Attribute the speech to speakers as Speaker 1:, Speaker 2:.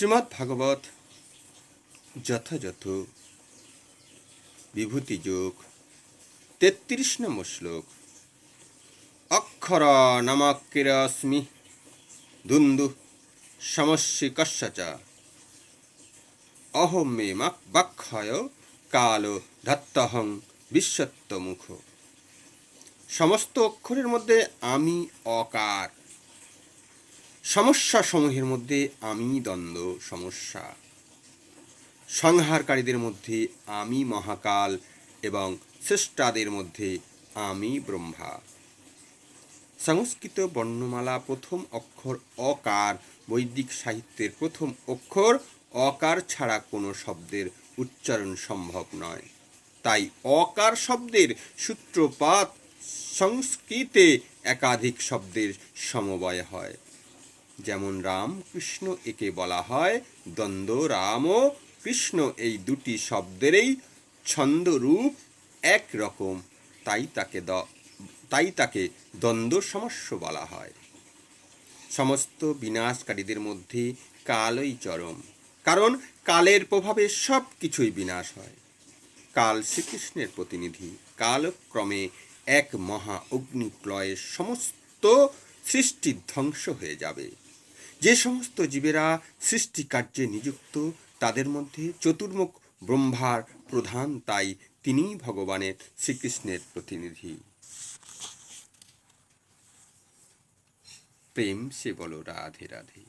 Speaker 1: শ্রীমদ্ ভাগবত যথাযথ বিভূতিযোগ ৩৩ নম্বর শ্লোক। অক্ষর নামাকিরস্মি দুন্দু সমস্যি কস্যচ অহম মে বাক্ষয় কাল ধত্তহং বিশ্বত্বমুখ। সমস্ত অক্ষরের মধ্যে আমি অকার, সমস্যা সমূহের মধ্যে আমি দ্বন্দ্ব সমস্যা, সংহারকারীদের মধ্যে আমি মহাকাল এবং স্রষ্টাদের মধ্যে আমি ব্রহ্মা। সংস্কৃত বর্ণমালা প্রথম অক্ষর অকার। বৈদিক সাহিত্যের প্রথম অক্ষর অকার ছাড়া কোনো শব্দের উচ্চারণ সম্ভব নয়। তাই অকার শব্দের সূত্রপাত সংস্কৃতে একাধিক শব্দের সমবায় হয়। যেমন রাম কৃষ্ণ, একে বলা হয় দ্বন্দ্ব। রাম ও কৃষ্ণ এই দুটি শব্দেরই ছন্দরূপ একরকম, তাই তাকে দ্বন্দ্ব সমস্য বলা হয়। সমস্ত বিনাশকারীদের মধ্যে কালই চরম, কারণ কালের প্রভাবে সব কিছুই বিনাশ হয়। কাল শ্রীকৃষ্ণের প্রতিনিধি। কালক্রমে এক মহা অগ্নিপ্লয়ে সমস্ত সৃষ্টি ধ্বংস হয়ে যাবে। যে সমস্ত জীবেরা সৃষ্টিকার্যে নিযুক্ত তাদের মধ্যে চতুর্মুখ ব্রহ্মার প্রধান, তাই তিনি ভগবানের শ্রীকৃষ্ণের প্রতিনিধি। প্রেম সে বলো রাধে রাধে।